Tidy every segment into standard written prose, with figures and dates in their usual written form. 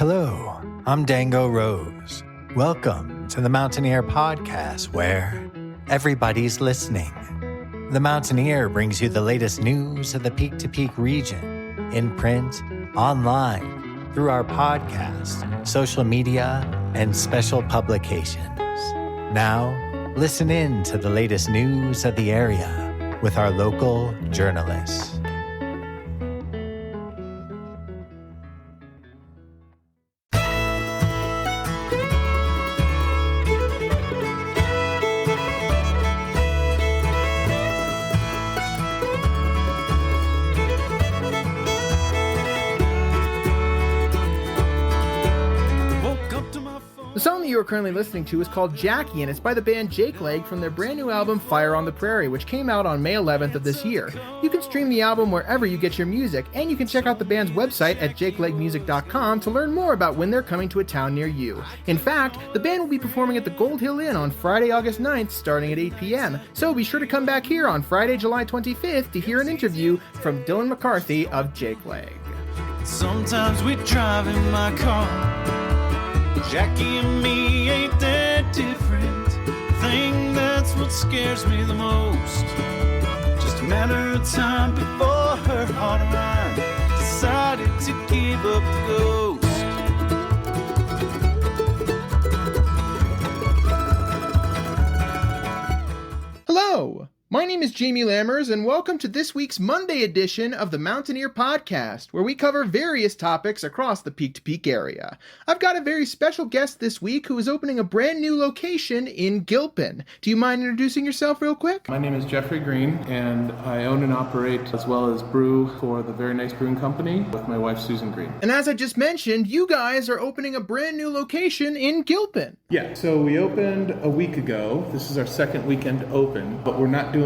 Hello, I'm Dango Rose. Welcome to the Mountaineer Podcast, where everybody's listening. The Mountaineer brings you the latest news of the Peak to Peak region, in print, online, through our podcast, social media, and special publications. Now, listen in to the latest news of the area with our local journalists. The song that you are currently listening to is called Jackie, and it's by the band Jake Leg from their brand new album Fire on the Prairie, which came out on May 11th of this year. You can stream the album wherever you get your music, and you can check out the band's website at jakelegmusic.com to learn more about when they're coming to a town near you. In fact, the band will be performing at the Gold Hill Inn on Friday, August 9th, starting at 8 p.m., so be sure to come back here on Friday, July 25th to hear an interview from Dylan McCarthy of Jake Leg. Sometimes we drive in my car. Jackie and me ain't that different. Thing that's what scares me the most. Just a matter of time before her heart and I decided to give up the ghost. Hello, my name is Jamie Lammers, and welcome to this week's Monday edition of the Mountaineer Podcast, where we cover various topics across the Peak to Peak area. I've got a very special guest this week who is opening a brand new location in Gilpin. Do you mind introducing yourself real quick? My name is Jeffrey Green, and I own and operate as well as brew for the Very Nice Brewing Company with my wife Susan Green. And as I just mentioned, you guys are opening a brand new location in Gilpin. Yeah, so we opened a week ago. This is our second weekend open, but we're not doing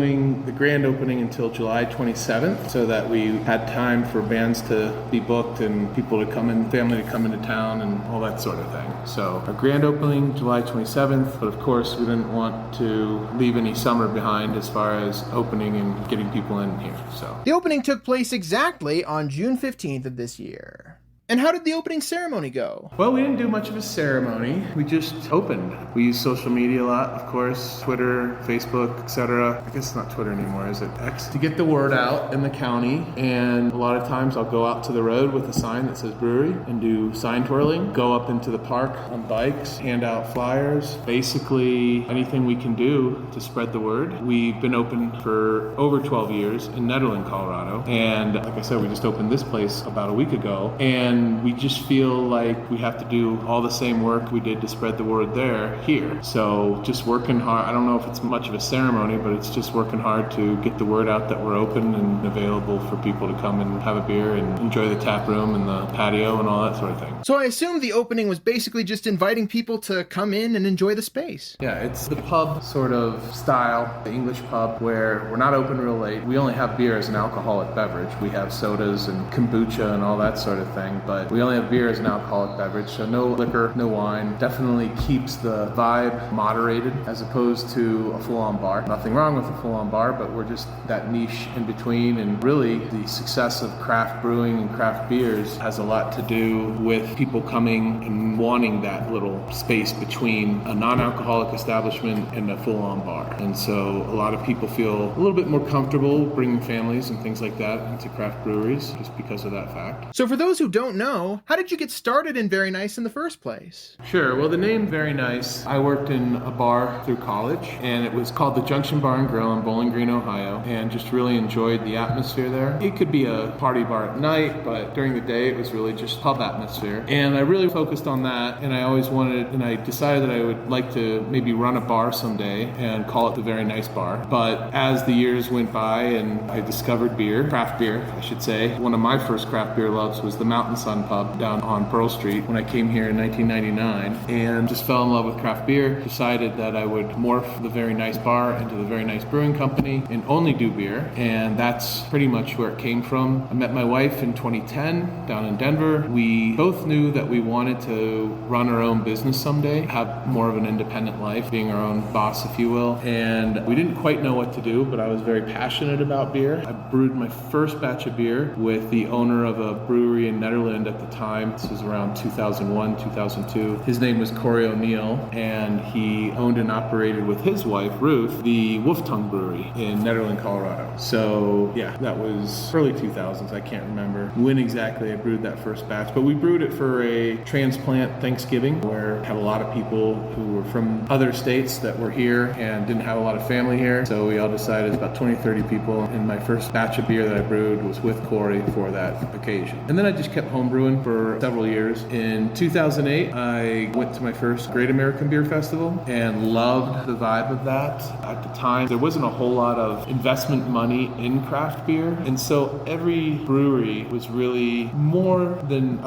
the grand opening until July 27th so that we had time for bands to be booked and people to come in, family to come into town and all that sort of thing. So our grand opening, July 27th, but of course we didn't want to leave any summer behind as far as opening and getting people in here. So the opening took place exactly on June 15th of this year. And how did the opening ceremony go? Well, we didn't do much of a ceremony. We just opened. We use social media a lot, of course, Twitter, Facebook, etc. I guess it's not Twitter anymore, is it? X. To get the word out in the county. And a lot of times I'll go out to the road with a sign that says brewery and do sign twirling. Go up into the park on bikes, hand out flyers. Basically, anything we can do to spread the word. We've been open for over 12 years in Nederland, Colorado. And like I said, we just opened this place about a week ago. And we just feel like we have to do all the same work we did to spread the word there here. So just working hard. I don't know if it's much of a ceremony, but it's just working hard to get the word out that we're open and available for people to come and have a beer and enjoy the tap room and the patio and all that sort of thing. So I assume the opening was basically just inviting people to come in and enjoy the space. Yeah, it's the pub sort of style, the English pub, where we're not open real late. We only have beer as an alcoholic beverage. We have sodas and kombucha and all that sort of thing. But we only have beer as an alcoholic beverage, so no liquor, no wine. Definitely keeps the vibe moderated as opposed to a full-on bar. Nothing wrong with a full-on bar, but we're just that niche in between. And really, the success of craft brewing and craft beers has a lot to do with people coming and wanting that little space between a non-alcoholic establishment and a full-on bar. And so a lot of people feel a little bit more comfortable bringing families and things like that into craft breweries just because of that fact. So for those who don't know, how did you get started in Very Nice in the first place? Sure. Well, the name Very Nice, I worked in a bar through college, and it was called the Junction Bar and Grill in Bowling Green, Ohio, and just really enjoyed the atmosphere there. It could be a party bar at night, but during the day it was really just pub atmosphere. And I really focused on that, and I always wanted, and I decided that I would like to maybe run a bar someday and call it the Very Nice Bar. But as the years went by and I discovered beer, craft beer, I should say, one of my first craft beer loves was the Mountain Sun Pub down on Pearl Street when I came here in 1999, and just fell in love with craft beer. Decided that I would morph the Very Nice Bar into the Very Nice Brewing Company and only do beer, and that's pretty much where it came from. I met my wife in 2010 down in Denver. We both knew that we wanted to run our own business someday, have more of an independent life, being our own boss, if you will, and we didn't quite know what to do, but I was very passionate about beer. I brewed my first batch of beer with the owner of a brewery in Nederland opened at the time, this was around 2001, 2002. His name was Corey O'Neill, and he owned and operated with his wife, Ruth, the Wolf Tongue Brewery in Nederland, Colorado. So yeah, that was early 2000s. I can't remember when exactly I brewed that first batch, but we brewed it for a transplant Thanksgiving where we had a lot of people who were from other states that were here and didn't have a lot of family here. So we all decided, about 20, 30 people, and my first batch of beer that I brewed was with Corey for that occasion. And then I just kept home brewing for several years. In 2008, I went to my first Great American Beer Festival and loved the vibe of that. At the time, there wasn't a whole lot of investment money in craft beer, and so every brewery was really more than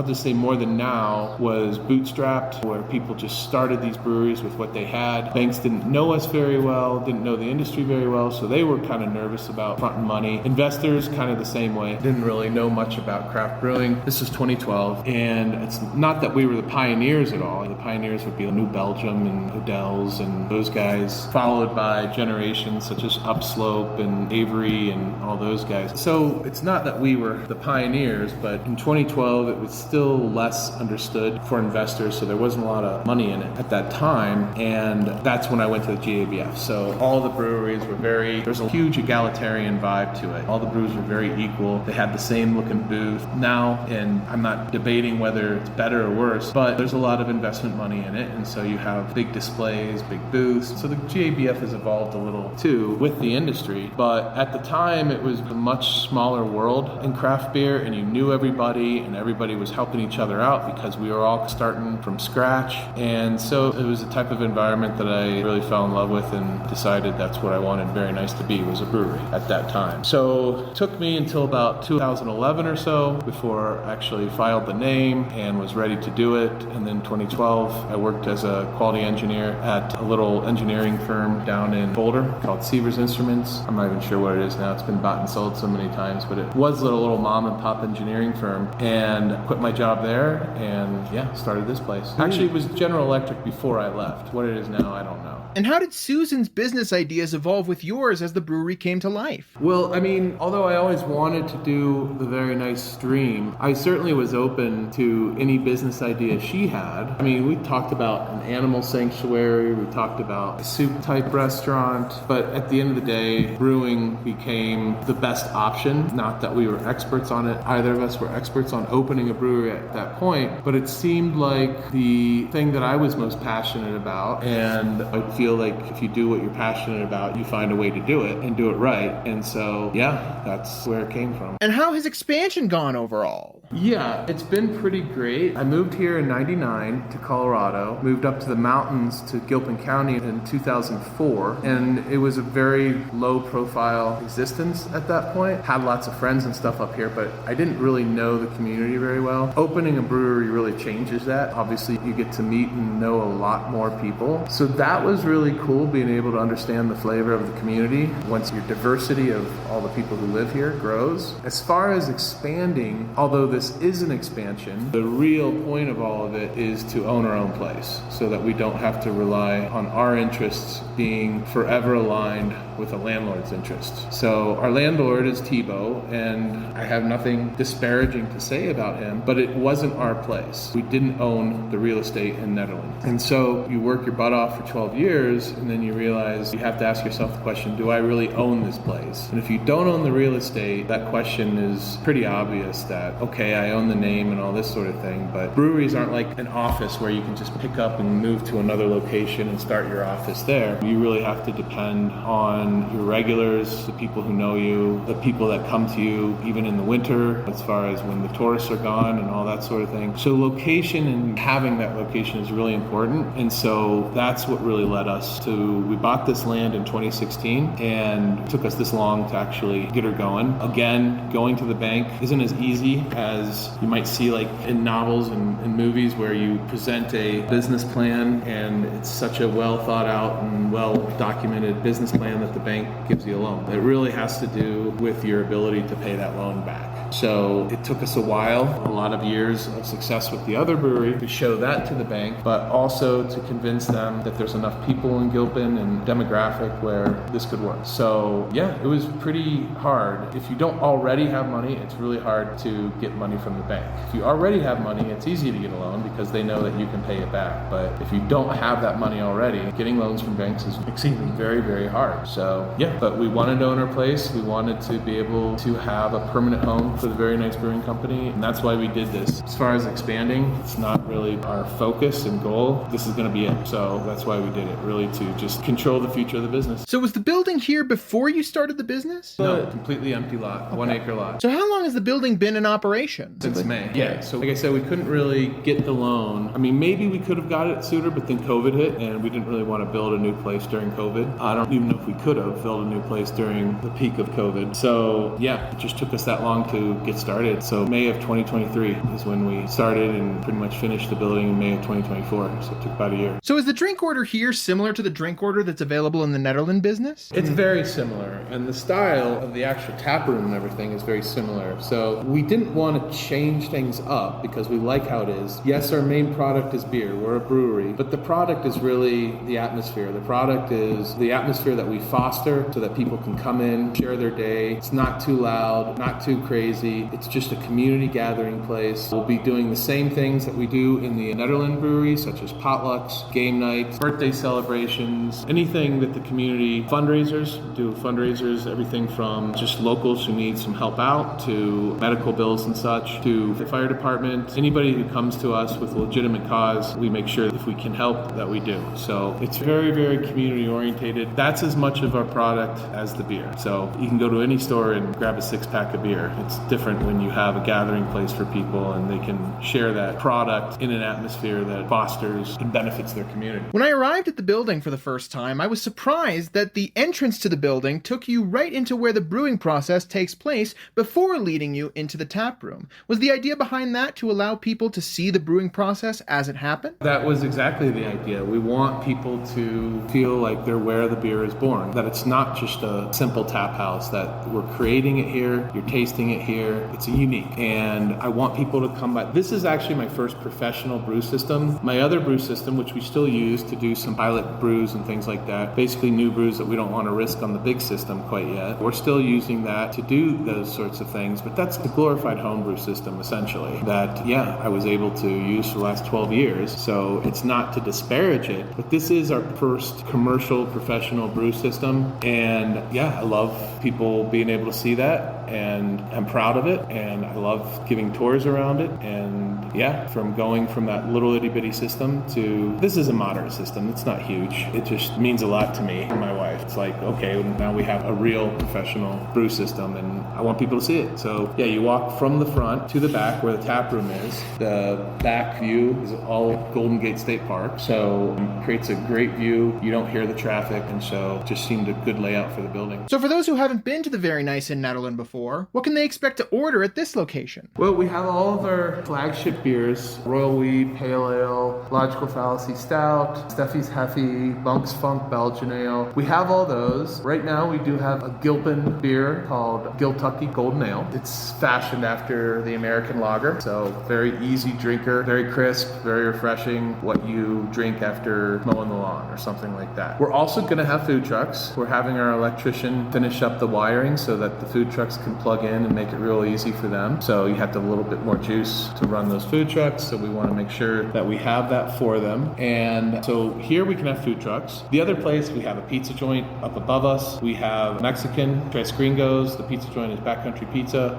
now, was bootstrapped, where people just started these breweries with what they had. Banks didn't know us very well, didn't know the industry very well, so they were kind of nervous about fronting money. Investors, kind of the same way, didn't really know much about craft brewing. This was 2012, and it's not that we were the pioneers at all. The pioneers would be New Belgium and Odell's and those guys, followed by generations such as Upslope and Avery and all those guys. So it's not that we were the pioneers, but in 2012 it was still less understood for investors, so there wasn't a lot of money in it at that time, and that's when I went to the GABF. So all the breweries were there's a huge egalitarian vibe to it. All the breweries were very equal. They had the same looking booth. Now, and I'm not debating whether it's better or worse, but there's a lot of investment money in it, and so you have big displays, big booths. So the GABF has evolved a little too with the industry, but at the time it was a much smaller world in craft beer, and you knew everybody, and everybody was helping each other out because we were all starting from scratch. And so it was a type of environment that I really fell in love with and decided that's what I wanted Very Nice to be, was a brewery at that time. So it took me until about 2011 or so before I actually filed the name and was ready to do it. And then 2012, I worked as a quality engineer at a little engineering firm down in Boulder called Sievers Instruments. I'm not even sure what it is now. It's been bought and sold so many times, but it was a little mom and pop engineering firm, and quit my job there and started this place. Actually, it was General Electric before I left. What it is now, I don't know. And how did Susan's business ideas evolve with yours as the brewery came to life? Well, I mean, although I always wanted to do the Very Nice stream, I certainly was open to any business idea she had. I mean, we talked about an animal sanctuary, we talked about a soup-type restaurant, but at the end of the day, brewing became the best option. Not that we were experts on it. Either of us were experts on opening a brewery at that point, but it seemed like the thing that I was most passionate about, and I feel like if you do what you're passionate about, you find a way to do it and do it right. And so, that's where it came from. And how has expansion gone overall? Yeah, it's been pretty great. I moved here in 99 to Colorado, moved up to the mountains to Gilpin County in 2004, and it was a very low profile existence at that point. Had lots of friends and stuff up here, but I didn't really know the community very well. Opening a brewery really changes that. Obviously, you get to meet and know a lot more people. So that was really cool, being able to understand the flavor of the community once your diversity of all the people who live here grows. As far as expanding, although this is an expansion, the real point of all of it is to own our own place so that we don't have to rely on our interests being forever aligned with a landlord's interest. So our landlord is Tebow, and I have nothing disparaging to say about him, but it wasn't our place. We didn't own the real estate in Netherlands. And so you work your butt off for 12 years, and then you realize you have to ask yourself the question, do I really own this place? And if you don't own the real estate, that question is pretty obvious that, okay, I own the name and all this sort of thing, but breweries aren't like an office where you can just pick up and move to another location and start your office there. You really have to depend on your regulars, the people who know you, the people that come to you even in the winter, as far as when the tourists are gone and all that sort of thing. So location and having that location is really important, and so that's what really led us to, we bought this land in 2016, and it took us this long to actually get her going. Again, going to the bank isn't as easy as you might see like in novels and movies where you present a business plan and it's such a well thought out and well documented business plan that the bank gives you a loan. It really has to do with your ability to pay that loan back. So it took us a while, a lot of years of success with the other brewery to show that to the bank, but also to convince them that there's enough people in Gilpin and demographic where this could work. So yeah, it was pretty hard. If you don't already have money, it's really hard to get money from the bank. If you already have money, it's easy to get a loan because they know that you can pay it back. But if you don't have that money already, getting loans from banks is exceedingly very, very hard. So yeah, but we wanted to own our place. We wanted to be able to have a permanent home for the Very Nice Brewing Company, and that's why we did this. As far as expanding, it's not really our focus and goal. This is going to be it. So that's why we did it, really to just control the future of the business. So was the building here before you started the business? No, completely empty lot, 1 acre lot. So how long has the building been in operation? Since May. Yeah, so like I said, we couldn't really get the loan. I mean, maybe we could have got it sooner, but then COVID hit, and we didn't really want to build a new place during COVID. I don't even know if we could have built a new place during the peak of COVID. So yeah, it just took us that long to get started. So May of 2023 is when we started and pretty much finished the building in May of 2024. So it took about a year. So is the drink order here similar to the drink order that's available in the Netherlands business? It's very similar, and the style of the actual tap room and everything is very similar. So we didn't want to change things up because we like how it is. Yes, our main product is beer. We're a brewery, but the product is really the atmosphere. The product is the atmosphere that we foster so that people can come in, share their day. It's not too loud, not too crazy. It's just a community gathering place. We'll be doing the same things that we do in the Netherlands brewery, such as potlucks, game nights, birthday celebrations, anything that the community fundraisers, do fundraisers, everything from just locals who need some help out to medical bills and such, to the fire department. Anybody who comes to us with a legitimate cause, we make sure if we can help that we do. So it's very, very community orientated. That's as much of our product as the beer. So you can go to any store and grab a 6-pack of beer. It's different when you have a gathering place for people and they can share that product in an atmosphere that fosters and benefits their community. When I arrived at the building for the first time, I was surprised that the entrance to the building took you right into where the brewing process takes place before leading you into the tap room. Was the idea behind that to allow people to see the brewing process as it happened? That was exactly the idea. We want people to feel like they're where the beer is born, that it's not just a simple tap house, that we're creating it here, you're tasting it here. It's unique, and I want people to come by. This is actually my first professional brew system. My other brew system, which we still use to do some pilot brews and things like that, basically new brews that we don't want to risk on the big system quite yet. We're still using that to do those sorts of things, but that's the glorified homebrew system essentially that, yeah, I was able to use for the last 12 years. So it's not to disparage it, but this is our first commercial professional brew system. And yeah, I love people being able to see that, and I'm proud of it, and I love giving tours around it. And yeah, from going from that little itty bitty system to this is a moderate system. It's not huge. It just means a lot to me and my wife. It's like, okay, now we have a real professional brew system, and I want people to see it. So yeah, you walk from the front to the back where the tap room is. The back view is all Golden Gate State Park, so it creates a great view. You don't hear the traffic, and so it just seemed a good layout for the building. So for those who haven't been to the Very Nice in Netherlands before, what can they expect to order at this location? Well, we have all of our flagship beers: Royal Wheat, Pale Ale, Logical Fallacy Stout, Steffi's Heffy, Monk's Funk Belgian Ale. We have all those. Right now we do have a Gilpin beer called Giltuckians Golden Ale. It's fashioned after the American lager, so very easy drinker, very crisp, very refreshing, what you drink after mowing the lawn or something like that. We're also going to have food trucks. We're having our electrician finish up the wiring so that the food trucks can plug in and make it real easy for them. So you have to have a little bit more juice to run those food trucks, so we want to make sure that we have that for them. And so here we can have food trucks. The other place, we have a pizza joint up above us. We have Mexican, Tres Gringos. The pizza joint is Backcountry Pizza.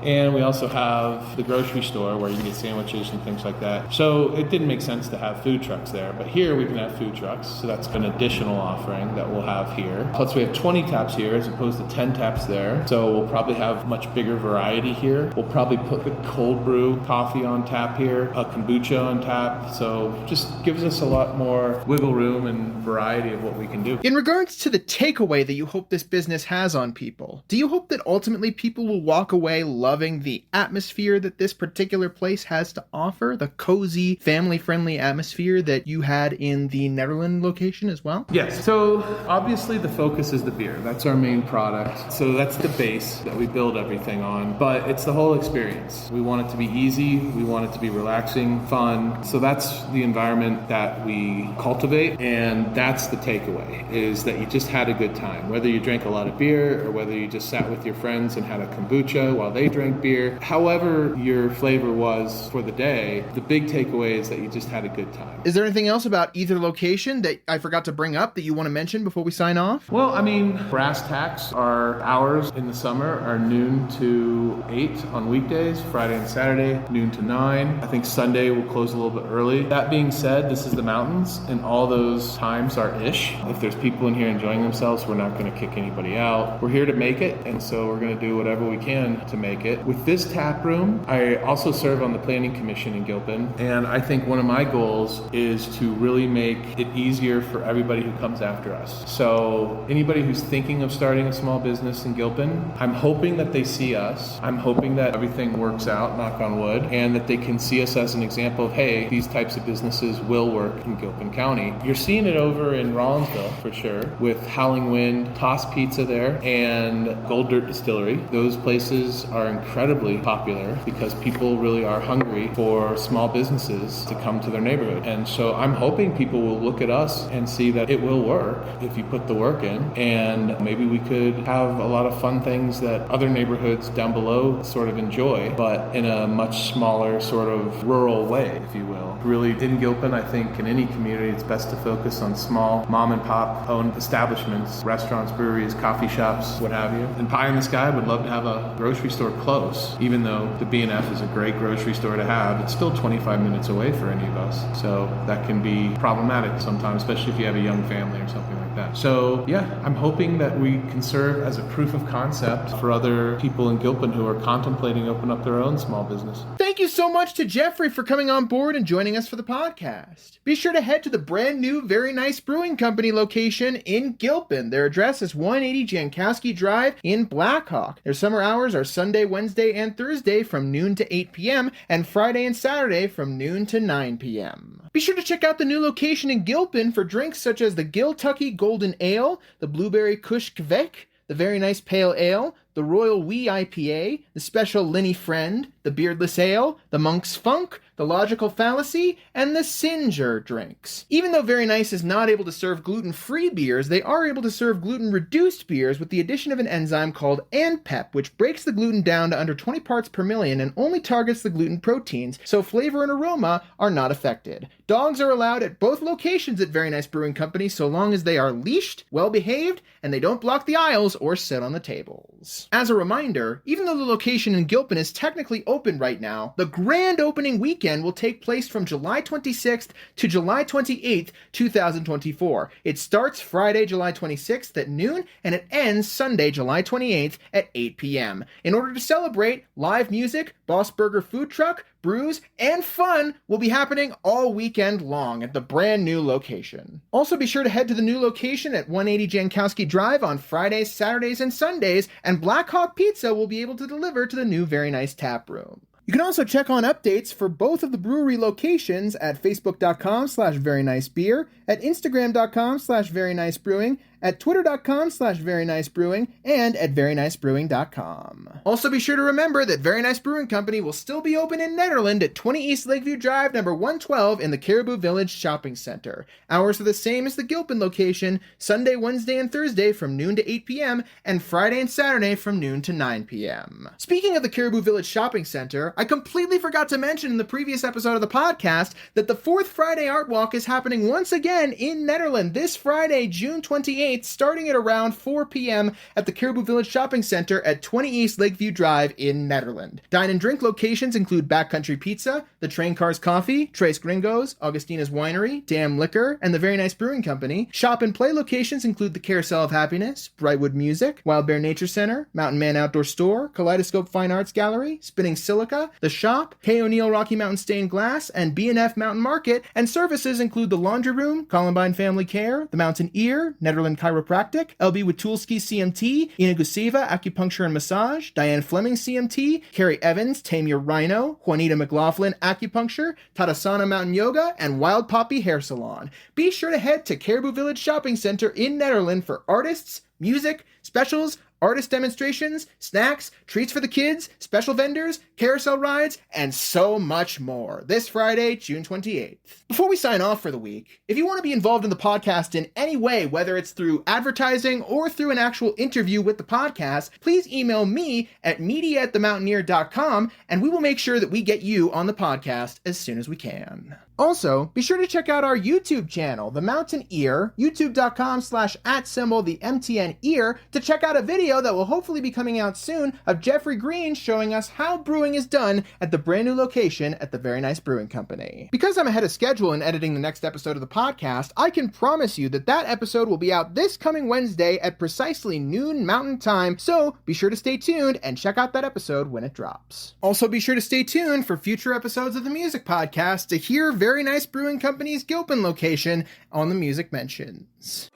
And we also have the grocery store where you can get sandwiches and things like that. So it didn't make sense to have food trucks there, but here we can have food trucks. So that's an additional offering that we'll have here. Plus we have 20 taps here as opposed to 10 taps there. So we'll probably have much bigger variety here. We'll probably put the cold brew coffee on tap here, a kombucha on tap. So just gives us a lot more wiggle room and variety of what we can do. In regards to the takeaway that you hope this business has on people, do you hope that ultimately people will walk away loving loving the atmosphere that this particular place has to offer, the cozy, family-friendly atmosphere that you had in the Netherlands location as well? Yes. So obviously the focus is the beer. That's our main product. So that's the base that we build everything on. But it's the whole experience. We want it to be easy. We want it to be relaxing, fun. So that's the environment that we cultivate. And that's the takeaway, is that you just had a good time. Whether you drank a lot of beer or whether you just sat with your friends and had a kombucha while they drank beer. However your flavor was for the day, the big takeaway is that you just had a good time. Is there anything else about either location that I forgot to bring up that you want to mention before we sign off? Well, I mean, brass tacks, our hours in the summer are noon to 8 on weekdays, Friday and Saturday, noon to 9. I think Sunday will close a little bit early. That being said, this is the mountains, and all those times are ish. If there's people in here enjoying themselves, we're not going to kick anybody out. We're here to make it, and so we're going to do whatever we can to make it. With this tap room, I also serve on the planning commission in Gilpin, and I think one of my goals is to really make it easier for everybody who comes after us. So anybody who's thinking of starting a small business in Gilpin, I'm hoping that they see us. I'm hoping that everything works out, knock on wood, and that they can see us as an example of, hey, these types of businesses will work in Gilpin County. You're seeing it over in Rollinsville for sure, with Howling Wind, Toss Pizza there, and Gold Dirt Distillery. Those places are incredibly popular because people really are hungry for small businesses to come to their neighborhood. And so I'm hoping people will look at us and see that it will work if you put the work in, and maybe we could have a lot of fun things that other neighborhoods down below sort of enjoy, but in a much smaller sort of rural way, if you will. Really, in Gilpin, I think in any community, it's best to focus on small mom and pop owned establishments, restaurants, breweries, coffee shops, what have you. And pie in the sky would love to have a grocery store close. Even though the B&F is a great grocery store to have, it's still 25 minutes away for any of us. So that can be problematic sometimes, especially if you have a young family or something like that. So yeah, I'm hoping that we can serve as a proof of concept for other people in Gilpin who are contemplating opening up their own small business. Thank you so much to Jeffrey for coming on board and joining us for the podcast. Be sure to head to the brand new Very Nice Brewing Company location in Gilpin. Their address is 180 Jankowski Drive in Blackhawk. Their summer hours are Sunday, Wednesday, and Thursday from noon to 8 p.m. and Friday and Saturday from noon to 9 p.m. Be sure to check out the new location in Gilpin for drinks such as the Giltucky Golden Ale, the Blueberry Kush Kvek, the Very Nice Pale Ale, the Royal Wee IPA, the Special Linny Friend, the Beardless Ale, the Monk's Funk, the Logical Fallacy, and the Singer drinks. Even though Very Nice is not able to serve gluten-free beers, they are able to serve gluten-reduced beers with the addition of an enzyme called ANPEP, which breaks the gluten down to under 20 parts per million and only targets the gluten proteins, so flavor and aroma are not affected. Dogs are allowed at both locations at Very Nice Brewing Company so long as they are leashed, well-behaved, and they don't block the aisles or sit on the tables. As a reminder, even though the location in Gilpin is technically open right now, the grand opening weekend will take place from July 26th to July 28th, 2024. It starts Friday, July 26th at noon, and it ends Sunday, July 28th at 8 p.m. In order to celebrate, live music, Boss Burger food truck, brews, and fun will be happening all weekend long at the brand new location. Also be sure to head to the new location at 180 Jankowski Drive on Fridays, Saturdays, and Sundays, and Black Hawk Pizza will be able to deliver to the new Very Nice Tap Room. You can also check on updates for both of the brewery locations at facebook.com/verynicebeer, at instagram.com/verynicebrewing, at twitter.com/verynicebrewing, and at verynicebrewing.com. Also be sure to remember that Very Nice Brewing Company will still be open in Netherland at 20 East Lakeview Drive, number 112 in the Caribou Village Shopping Center. Hours are the same as the Gilpin location, Sunday, Wednesday, and Thursday from noon to 8 p.m., and Friday and Saturday from noon to 9 p.m. Speaking of the Caribou Village Shopping Center, I completely forgot to mention in the previous episode of the podcast that the Fourth Friday Art Walk is happening once again in Netherland this Friday, June 28th, starting at around 4 p.m. at the Caribou Village Shopping Center at 20 East Lakeview Drive in Netherland. Dine and drink locations include Backcountry Pizza, the Train Cars Coffee, Tres Gringos, Augustina's Winery, Dam Liquor, and the Very Nice Brewing Company. Shop and play locations include the Carousel of Happiness, Brightwood Music, Wild Bear Nature Center, Mountain Man Outdoor Store, Kaleidoscope Fine Arts Gallery, Spinning Silica, The Shop, K. O'Neill Rocky Mountain Stained Glass, and B&F Mountain Market, and services include the Laundry Room, Columbine Family Care, the Mountain Ear, Netherland Chiropractic, LB Witulski CMT, Ina Guseva Acupuncture and Massage, Diane Fleming CMT, Carrie Evans Tame Your Rhino, Juanita McLaughlin Acupuncture, Tadasana Mountain Yoga, and Wild Poppy Hair Salon. Be sure to head to Caribou Village Shopping Center in Nederland for artists, music, specials, artist demonstrations, snacks, treats for the kids, special vendors, carousel rides, and so much more this Friday, June 28th. Before we sign off for the week, if you want to be involved in the podcast in any way, whether it's through advertising or through an actual interview with the podcast, please email me at media@themountaineer.com and we will make sure that we get you on the podcast as soon as we can. Also, be sure to check out our YouTube channel, The Mountain Ear, youtube.com/@the MTN Ear, to check out a video that will hopefully be coming out soon of Jeffrey Green showing us how brewing is done at the brand new location at the Very Nice Brewing Company. Because I'm ahead of schedule in editing the next episode of the podcast, I can promise you that that episode will be out this coming Wednesday at precisely noon Mountain Time, so be sure to stay tuned and check out that episode when it drops. Also, be sure to stay tuned for future episodes of the Music Podcast to hear Very Nice Brewing Company's Gilpin location on the Music Mentions.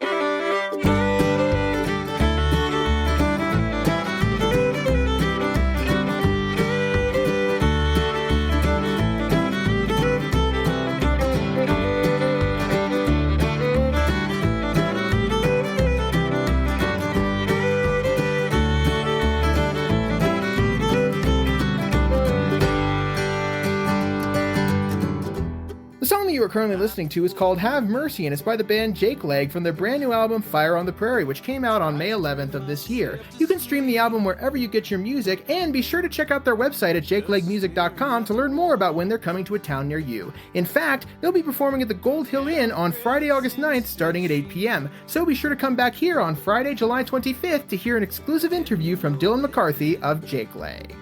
The song that you are currently listening to is called Have Mercy, and it's by the band Jake Leg from their brand new album Fire on the Prairie, which came out on May 11th of this year. You can stream the album wherever you get your music, and be sure to check out their website at jakelegmusic.com to learn more about when they're coming to a town near you. In fact, they'll be performing at the Gold Hill Inn on Friday, August 9th, starting at 8 p.m. So be sure to come back here on Friday, July 25th to hear an exclusive interview from Dylan McCarthy of Jake Leg.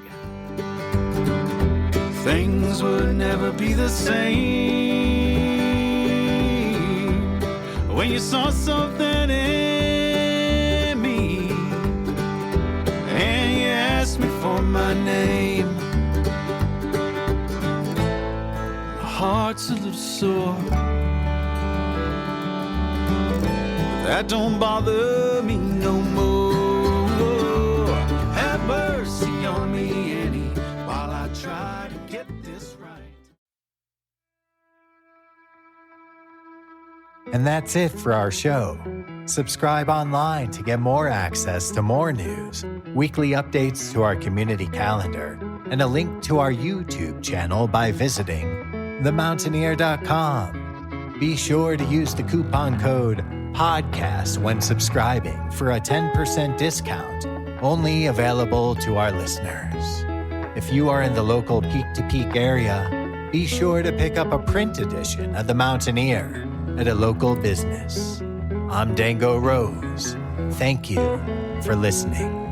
Things would never be the same when you saw something in me and you asked me for my name. My heart's a little sore, but that don't bother me no more. Have mercy on me, Annie, while I try to get this right. And that's it for our show. Subscribe online to get more access to more news, weekly updates to our community calendar, and a link to our YouTube channel by visiting themountaineer.com. Be sure to use the coupon code PODCAST when subscribing for a 10% discount, only available to our listeners. If you are in the local peak-to-peak area, be sure to pick up a print edition of The Mountaineer at a local business. I'm Dango Rose. Thank you for listening.